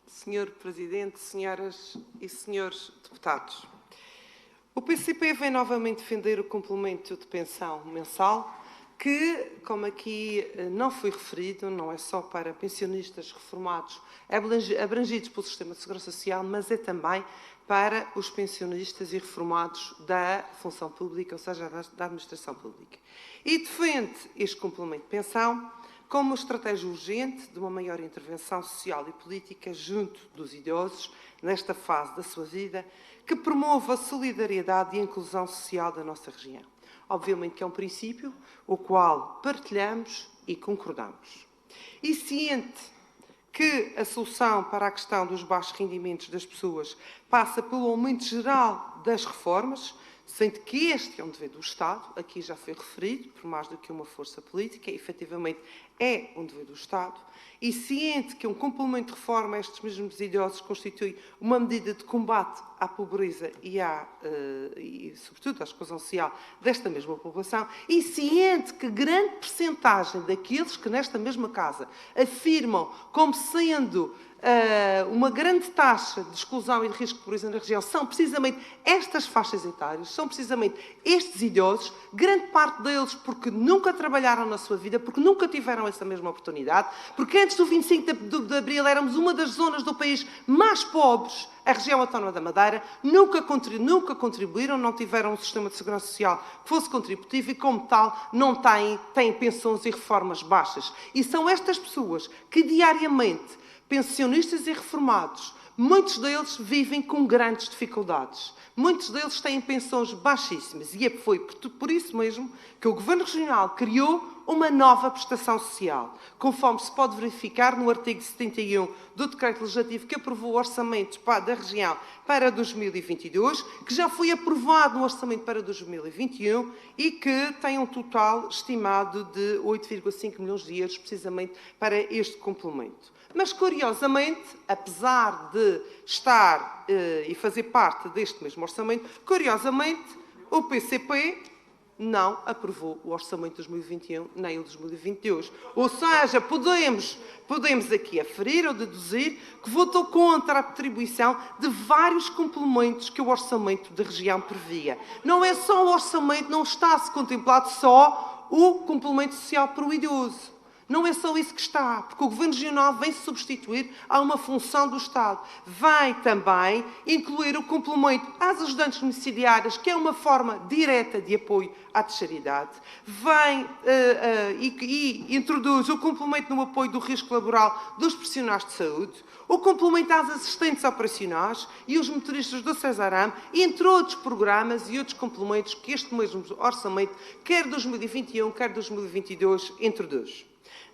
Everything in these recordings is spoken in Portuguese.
Senhor Presidente, senhoras e senhores deputados, o PCP vem novamente defender o complemento de pensão mensal que, como aqui não foi referido, não é só para pensionistas reformados abrangidos pelo Sistema de Segurança Social, mas é também para os pensionistas e reformados da função pública, ou seja, da administração pública. E defende este complemento de pensão como uma estratégia urgente de uma maior intervenção social e política junto dos idosos, nesta fase da sua vida, que promova a solidariedade e a inclusão social da nossa região. Obviamente que é um princípio o qual partilhamos e concordamos. E ciente que a solução para a questão dos baixos rendimentos das pessoas passa pelo aumento geral das reformas, sendo que este é um dever do Estado, aqui já foi referido, por mais do que uma força política, efetivamente é um dever do Estado, e ciente que um complemento de reforma a estes mesmos idosos constitui uma medida de combate à pobreza e sobretudo, à exclusão social desta mesma população, e ciente que grande percentagem daqueles que nesta mesma casa afirmam como sendo uma grande taxa de exclusão e de risco de pobreza na região são precisamente estas faixas etárias, são precisamente estes idosos, grande parte deles porque nunca trabalharam na sua vida, porque nunca tiveram essa mesma oportunidade, porque antes do 25 de Abril éramos uma das zonas do país mais pobres, a região autónoma da Madeira, nunca contribuíram, não tiveram um sistema de segurança social que fosse contributivo e, como tal, não têm pensões e reformas baixas. E são estas pessoas que diariamente, pensionistas e reformados, muitos deles vivem com grandes dificuldades. Muitos deles têm pensões baixíssimas. E foi por isso mesmo que o Governo Regional criou uma nova prestação social, conforme se pode verificar no artigo 71 do Decreto Legislativo que aprovou o Orçamento da região para 2022, que já foi aprovado no Orçamento para 2021 e que tem um total estimado de 8,5 milhões de euros, precisamente para este complemento. Mas, curiosamente, apesar de estar e fazer parte deste mesmo orçamento, curiosamente, o PCP não aprovou o orçamento de 2021 nem o de 2022. Ou seja, podemos aqui aferir ou deduzir que votou contra a atribuição de vários complementos que o orçamento da região previa. Não é só o orçamento, não está-se contemplado só o complemento social para o idoso. Não é só isso que está, porque o Governo Regional vem substituir a uma função do Estado. Vai também incluir o complemento às ajudantes domiciliárias, que é uma forma direta de apoio à terceira idade. Vem e introduz o complemento no apoio do risco laboral dos profissionais de saúde, o complemento às assistentes operacionais e os motoristas do Cesaram, entre outros programas e outros complementos que este mesmo orçamento, quer 2021, quer 2022, introduz.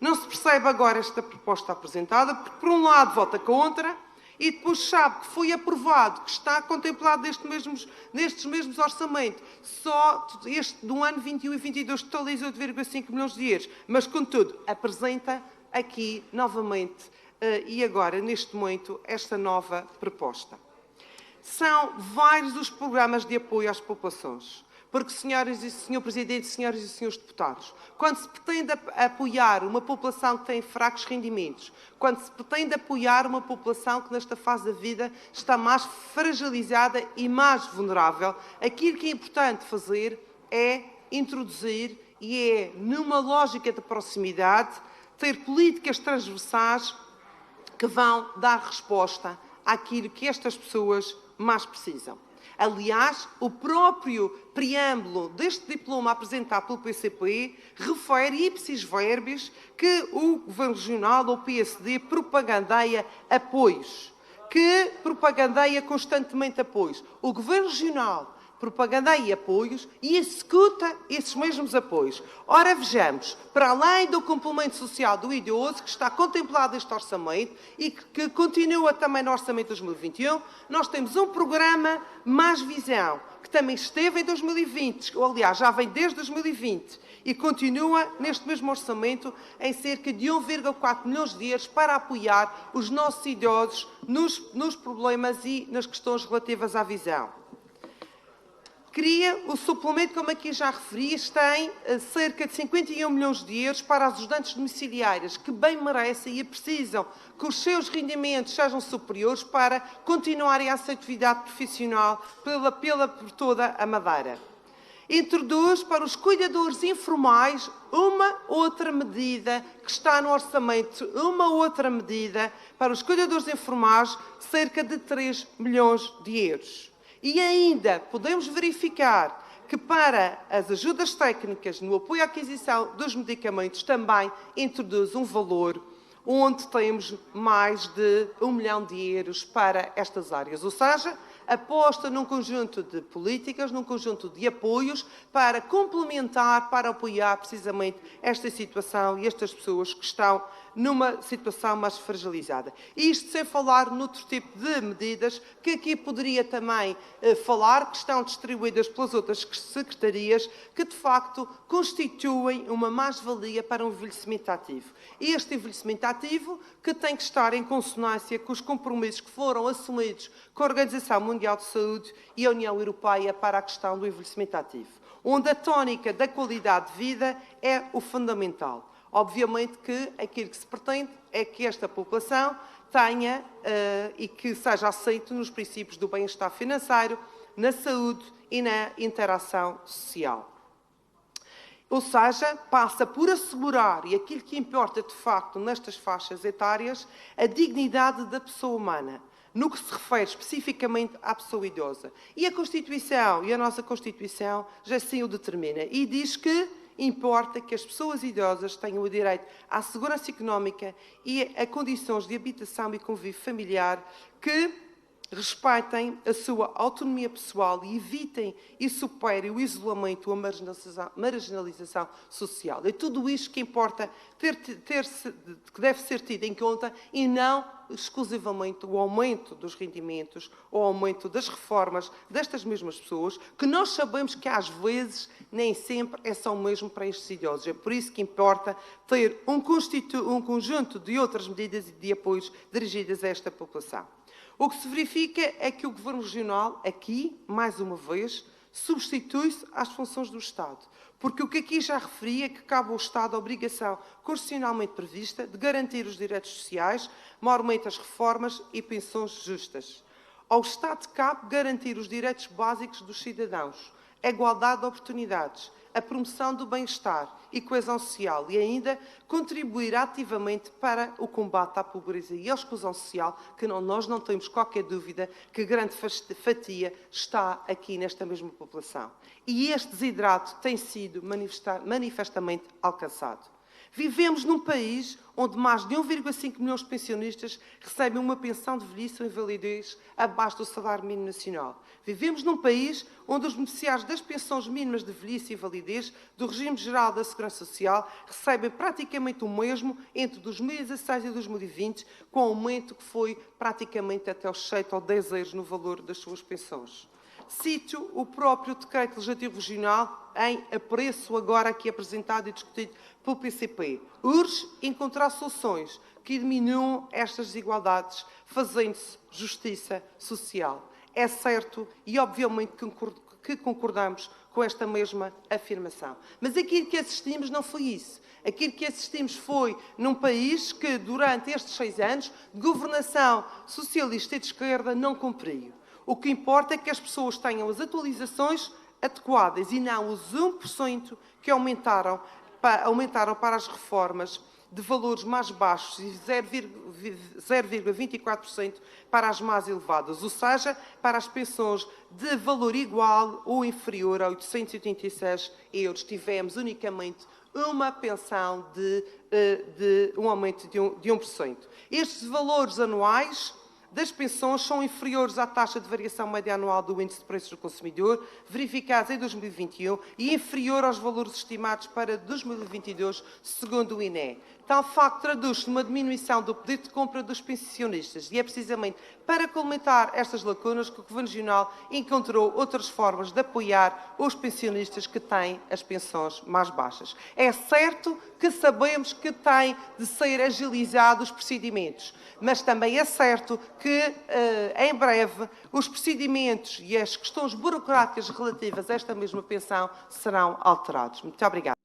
Não se percebe agora esta proposta apresentada, porque, por um lado, vota contra e depois sabe que foi aprovado, que está contemplado nestes mesmos orçamentos. Só este do ano 21 e 22 totaliza 8,5 milhões de euros. Mas, contudo, apresenta aqui novamente e agora, neste momento, esta nova proposta. São vários os programas de apoio às populações. Porque, Sr. Presidente, senhoras e senhores deputados, quando se pretende apoiar uma população que tem fracos rendimentos, quando se pretende apoiar uma população que nesta fase da vida está mais fragilizada e mais vulnerável, aquilo que é importante fazer é introduzir e é, numa lógica de proximidade, ter políticas transversais que vão dar resposta àquilo que estas pessoas mais precisam. Aliás, o próprio preâmbulo deste diploma apresentado pelo PCP refere ipsis verbis que o Governo Regional, ou PSD, propagandeia apoios, que propagandeia constantemente apoios. O Governo Regional propagandeia apoios e executa esses mesmos apoios. Ora, vejamos, para além do complemento social do idoso, que está contemplado neste orçamento e que continua também no orçamento de 2021, nós temos um programa Mais Visão, que também esteve em 2020, ou aliás, já vem desde 2020, e continua neste mesmo orçamento em cerca de 1,4 milhões de euros para apoiar os nossos idosos nos problemas e nas questões relativas à visão. Cria o suplemento, como aqui já referi, tem cerca de 51 milhões de euros para as ajudantes domiciliárias, que bem merecem e precisam que os seus rendimentos sejam superiores para continuarem a sua atividade profissional por toda a Madeira. Introduz para os cuidadores informais uma outra medida que está no orçamento, uma outra medida para os cuidadores informais, cerca de 3 milhões de euros. E ainda podemos verificar que para as ajudas técnicas no apoio à aquisição dos medicamentos também introduz um valor onde temos mais de 1 milhão de euros para estas áreas. Ou seja, aposta num conjunto de políticas, num conjunto de apoios para complementar, para apoiar precisamente esta situação e estas pessoas que estão numa situação mais fragilizada. Isto sem falar noutro tipo de medidas que aqui poderia também falar, que estão distribuídas pelas outras secretarias, que de facto constituem uma mais-valia para um envelhecimento ativo. E este envelhecimento ativo que tem que estar em consonância com os compromissos que foram assumidos com a Organização Mundial de Saúde e a União Europeia para a questão do envelhecimento ativo, onde a tónica da qualidade de vida é o fundamental. Obviamente que aquilo que se pretende é que esta população tenha e que seja aceito nos princípios do bem-estar financeiro, na saúde e na interação social. Ou seja, passa por assegurar, e aquilo que importa de facto nestas faixas etárias, a dignidade da pessoa humana, no que se refere especificamente à pessoa idosa. E a Constituição, e a nossa Constituição, já assim o determina. E diz que importa que as pessoas idosas tenham o direito à segurança económica e a condições de habitação e convívio familiar que respeitem a sua autonomia pessoal e evitem e superem o isolamento ou a marginalização social. É tudo isto que importa que deve ser tido em conta e não exclusivamente o aumento dos rendimentos ou o aumento das reformas destas mesmas pessoas, que nós sabemos que às vezes nem sempre é só o mesmo para estes idosos. É por isso que importa ter um conjunto de outras medidas e de apoios dirigidas a esta população. O que se verifica é que o Governo Regional, aqui, mais uma vez, substitui-se às funções do Estado. Porque o que aqui já referi é que cabe ao Estado a obrigação constitucionalmente prevista de garantir os direitos sociais, maiormente as reformas e pensões justas. Ao Estado cabe garantir os direitos básicos dos cidadãos, a igualdade de oportunidades, a promoção do bem-estar e coesão social e ainda contribuir ativamente para o combate à pobreza e à exclusão social, que nós não temos qualquer dúvida que grande fatia está aqui nesta mesma população. E este desidrato tem sido manifestamente alcançado. Vivemos num país onde mais de 1,5 milhões de pensionistas recebem uma pensão de velhice ou invalidez abaixo do salário mínimo nacional. Vivemos num país onde os beneficiários das pensões mínimas de velhice e invalidez do regime geral da Segurança Social recebem praticamente o mesmo entre 2016 e 2020, com aumento que foi praticamente até os 7 ou 10 euros no valor das suas pensões. Cito o próprio Decreto Legislativo Regional em apreço agora aqui apresentado e discutido pelo PCP. Urge encontrar soluções que diminuam estas desigualdades, fazendo-se justiça social. É certo e obviamente que concordamos com esta mesma afirmação. Mas aquilo que assistimos não foi isso. Aquilo que assistimos foi num país que, durante estes 6 anos de governação socialista e de esquerda, não cumpriu. O que importa é que as pessoas tenham as atualizações adequadas e não os 1% que aumentaram para as reformas de valores mais baixos e 0,24% para as mais elevadas, ou seja, para as pensões de valor igual ou inferior a 886 euros. Tivemos unicamente uma pensão de um aumento de 1%. Estes valores anuais das pensões são inferiores à taxa de variação média anual do Índice de Preços do Consumidor, verificados em 2021, e inferior aos valores estimados para 2022, segundo o INE. Tal facto traduz-se numa diminuição do poder de compra dos pensionistas e é precisamente para colmatar estas lacunas que o Governo Regional encontrou outras formas de apoiar os pensionistas que têm as pensões mais baixas. É certo que sabemos que têm de ser agilizados os procedimentos, mas também é certo que, em breve, os procedimentos e as questões burocráticas relativas a esta mesma pensão serão alterados. Muito obrigada.